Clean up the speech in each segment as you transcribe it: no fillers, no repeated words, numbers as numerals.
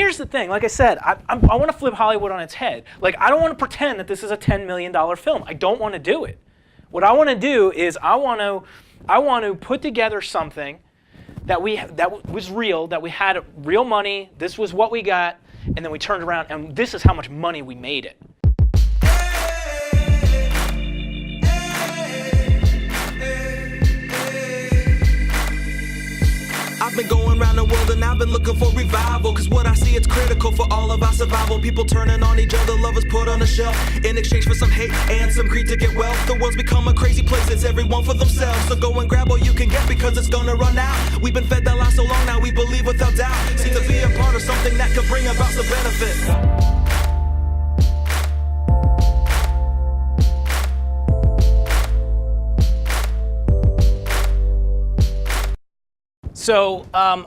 here's the thing. Like I said, I want to flip Hollywood on its head. Like, I don't want to pretend that this is a $10 million film. I don't want to do it. What I want to do is I want to put together something that was real, that we had real money. This was what we got, and then we turned around, and this is how much money we made it. I've been going around the world and I've been looking for revival, cause what I see, it's critical for all of our survival. People turning on each other, lovers put on a shelf in exchange for some hate and some greed to get wealth. The world's become a crazy place, it's everyone for themselves. So go and grab all you can get because it's gonna run out. We've been fed that lie so long now, we believe without doubt. Seem to be a part of something that could bring about some benefit. So I'm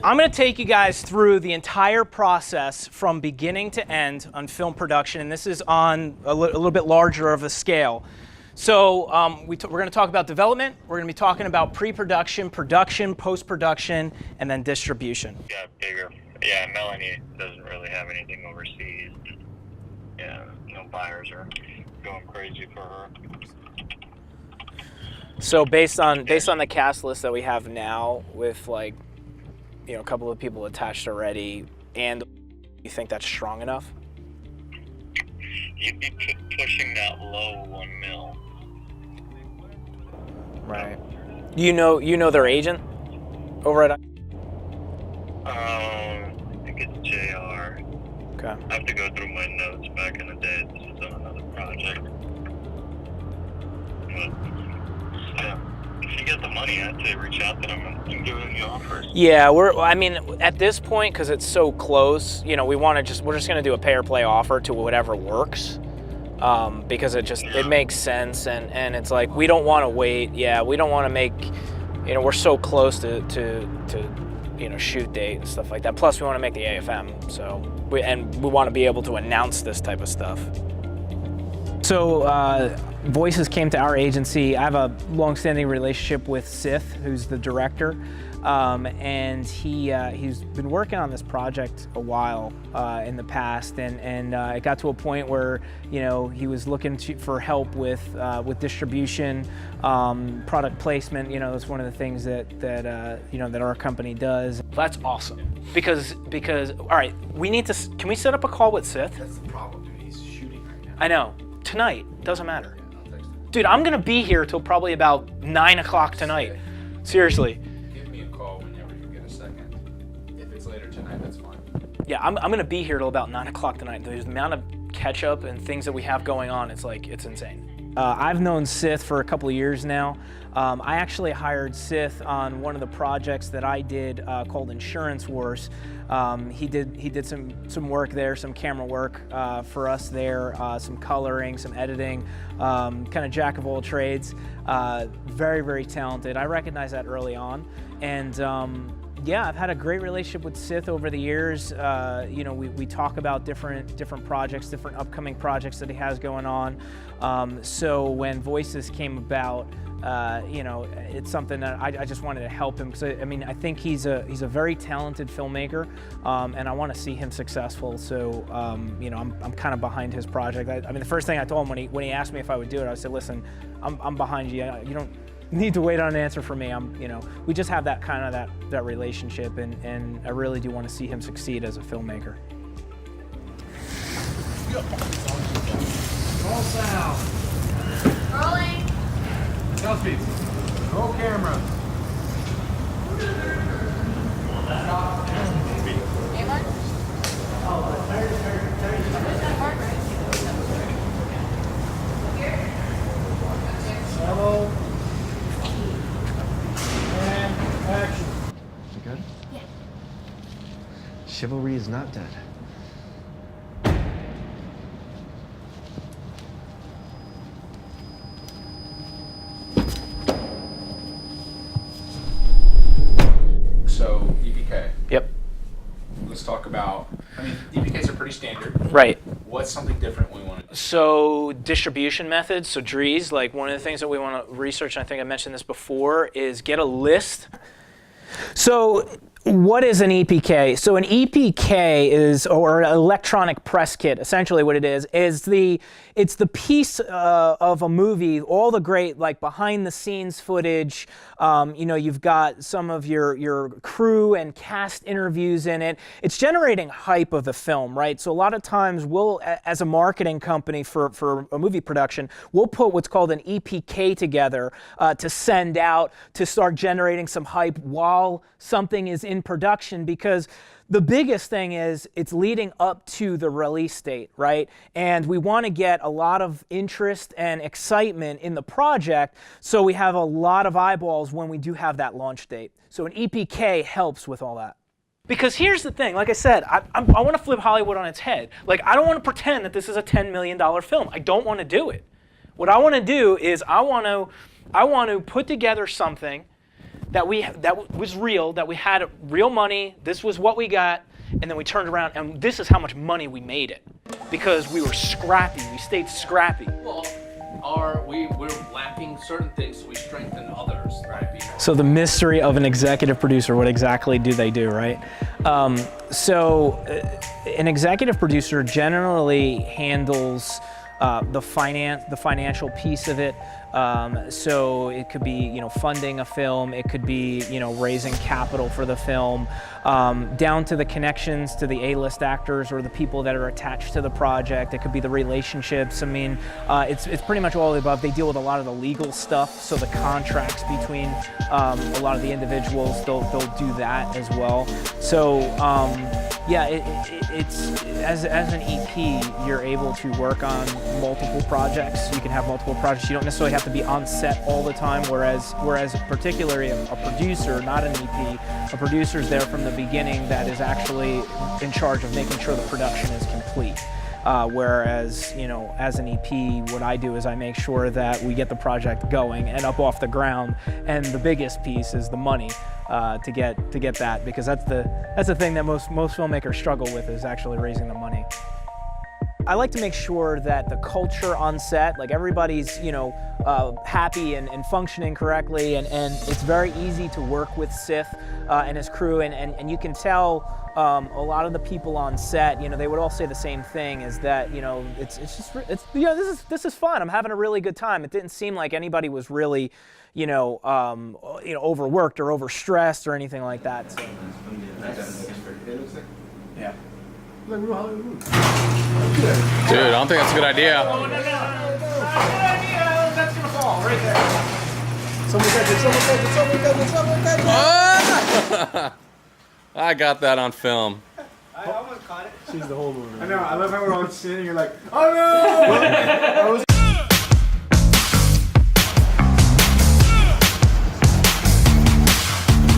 going to take you guys through the entire process from beginning to end on film production, and this is on a little bit larger of a scale. So we're going to talk about development, we're going to be talking about pre-production, production, post-production, and then distribution. Yeah, bigger. Yeah, Melanie doesn't really have anything overseas. Yeah, no buyers are going crazy for her. So based on the cast list that we have now, with like, you know, a couple of people attached already, and you think that's strong enough? You'd be pushing that low 1 mil. Right. You know their agent over at? I think it's JR. Okay. I have to go through my notes back in the day. This is on another project. But, yeah, if you get the money, I'd say reach out to them and give it the offers. Yeah, I mean, at this point, because it's so close, you know, we're just going to do a pay or play offer to whatever works, because it makes sense, and it's like, we don't want to wait. Yeah, we don't want to make, you know, we're so close to you know, shoot date and stuff like that. Plus, we want to make the AFM, so we want to be able to announce this type of stuff. So Voices came to our agency. I have a long-standing relationship with Sith, who's the director, and he's been working on this project a while in the past, and it got to a point where, you know, he was looking for help with distribution, product placement. You know, it's one of the things that you know, that our company does. That's awesome, because all right, can we set up a call with Sith? That's the problem, dude. He's shooting right now. I know. Tonight, doesn't matter. Dude, I'm gonna be here till probably about 9 o'clock tonight. Seriously. Give me a call whenever you get a second. If it's later tonight, that's fine. Yeah, I'm gonna be here till about 9 o'clock tonight. The amount of catch up and things that we have going on, it's insane. I've known Sith for a couple of years now. I actually hired Sith on one of the projects that I did called Insurance Wars. He did some work there, some camera work for us there, some coloring, some editing, kind of jack of all trades. Very, very talented. I recognized that early on, and yeah, I've had a great relationship with Sith over the years. You know, we talk about different projects, different upcoming projects that he has going on. So when Voices came about, you know, it's something that I just wanted to help him, because I mean, I think he's a very talented filmmaker, and I want to see him successful. So you know, I'm kind of behind his project. I mean, the first thing I told him when he asked me if I would do it, I said, listen, I'm behind you. You don't need to wait on an answer from me. You know, we just have that kind of that relationship, and I really do want to see him succeed as a filmmaker. Roll sound. Rolling. Tail speed. Roll camera. Anyone? Level. And action. Is it good? Yeah. Chivalry is not dead. So, EPK. Yep. Let's talk about, I mean, EPKs are pretty standard. Right. What's something different we want to do? So distribution methods, so DREs, like one of the things that we want to research, and I think I mentioned this before, is get a list. So What is an EPK? So an EPK is, or an electronic press kit, essentially what it is it's the piece of a movie, all the great like behind the scenes footage. You know, you've got some of your crew and cast interviews in it. It's generating hype of the film, right? So a lot of times we'll, as a marketing company for a movie production, we'll put what's called an EPK together to send out to start generating some hype while something is in production, because the biggest thing is it's leading up to the release date, right? And we want to get a lot of interest and excitement in the project so we have a lot of eyeballs when we do have that launch date. So an EPK helps with all that. Because here's the thing, like I said, I want to flip Hollywood on its head. Like, I don't want to pretend that this is a $10 million film. I don't want to do it. What I want to do is I want to put together something that was real, that we had real money, this was what we got, and then we turned around and this is how much money we made it. Because we were scrappy, we stayed scrappy. Well, we're lacking certain things, so we strengthen others, right? So the mystery of an executive producer, what exactly do they do, right? So an executive producer generally handles the financial piece of it. So it could be, you know, funding a film, it could be, you know, raising capital for the film, down to the connections to the A-list actors or the people that are attached to the project. It could be the relationships. I mean, it's pretty much all of the above. They deal with a lot of the legal stuff, so the contracts between a lot of the individuals, they'll do that as well. So yeah, it's as an EP, you're able to work on multiple projects. You can have multiple projects. You don't necessarily have to be on set all the time, whereas particularly a producer, not an EP, a producer is there from the beginning that is actually in charge of making sure the production is complete. Whereas, you know, as an EP, what I do is I make sure that we get the project going and up off the ground, and the biggest piece is the money to get that, because that's the thing that most filmmakers struggle with, is actually raising the money. I like to make sure that the culture on set, like everybody's, you know, happy and functioning correctly, and it's very easy to work with Sith and his crew, and you can tell a lot of the people on set, you know, they would all say the same thing, is that, you know, it's you know, this is fun. I'm having a really good time. It didn't seem like anybody was really, you know, overworked or overstressed or anything like that. So. Yeah. Dude, I don't think that's a good idea. Oh, no. That's gonna fall right there. Someone catch it. I got that on film. I almost caught it. She's the whole movie. I know. I love how we're all sitting. You're like, oh no!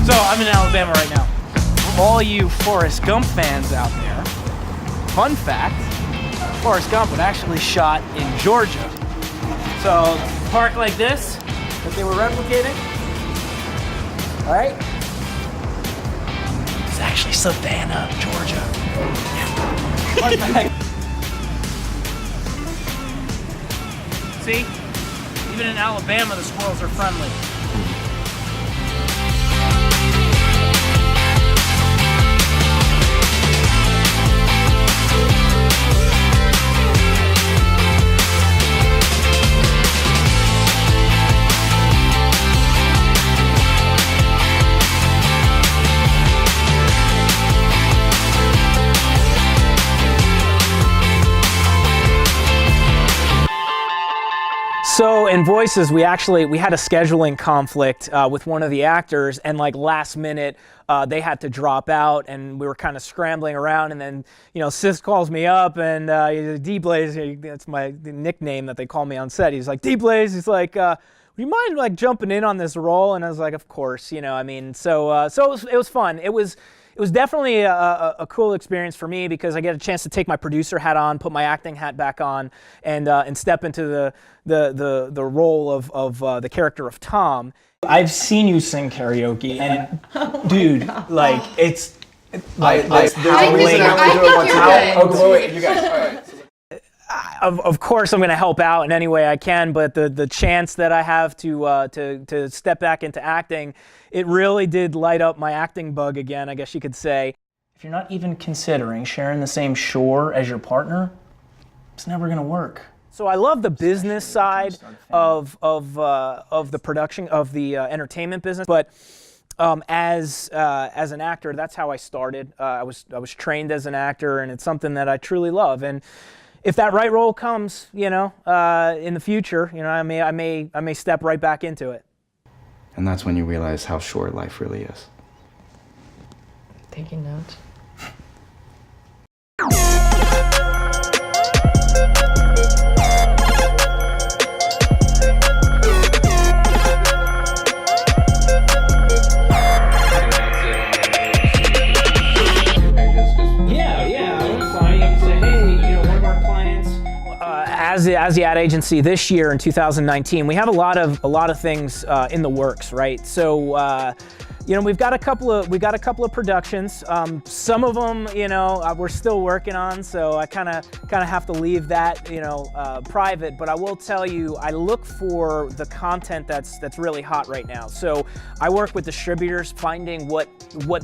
So I'm in Alabama right now. For all you Forrest Gump fans out there, fun fact, Forrest Gump was actually shot in Georgia. So park like this that they were replicating, all right? It's actually Savannah, Georgia. Fun fact. See, even in Alabama, the squirrels are friendly. So in Voices, we had a scheduling conflict with one of the actors, and like last minute, they had to drop out, and we were kind of scrambling around, and then, you know, Sis calls me up, and DeBlasio, that's my nickname that they call me on set. He's like, DeBlasio, he's like, would you mind like jumping in on this role? And I was like, of course, you know, I mean, so it was fun. It was definitely a cool experience for me, because I get a chance to take my producer hat on, put my acting hat back on, and step into the role of the character of Tom. I've seen you sing karaoke, and dude, like it's like I think you're good. Oh, wait, you guys. All right. of course I'm going to help out in any way I can, but the chance that I have to step back into acting, it really did light up my acting bug again, I guess you could say. If you're not even considering sharing the same shore as your partner, it's never going to work. So I love the business side of the production, of the entertainment business, but as an actor, that's how I started. I was trained as an actor, and it's something that I truly love. And if that right role comes, in the future, I may step right back into it. And that's when you realize how short life really is. Taking notes. As the ad agency this year in 2019, we have a lot of things in the works, right? So we've got a couple of productions. Some of them, we're still working on, so I kind of have to leave that, private. But I will tell you, I look for the content that's really hot right now. So I work with distributors, finding what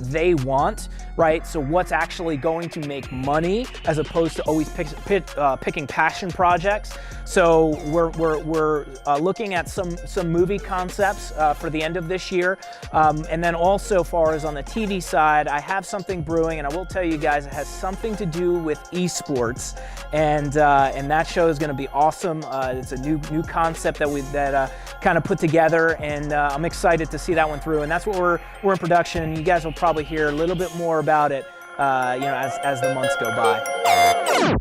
they want, right? So what's actually going to make money, as opposed to always picking passion projects. So we're looking at some movie concepts for the end of this year, and then also, far as on the TV side, I have something brewing, and I will tell you guys, it has something to do with esports, and that show is going to be awesome. It's a new concept that kind of put together, and I'm excited to see that one through. And that's what we're in production, and you guys will probably hear a little bit more about it, as the months go by.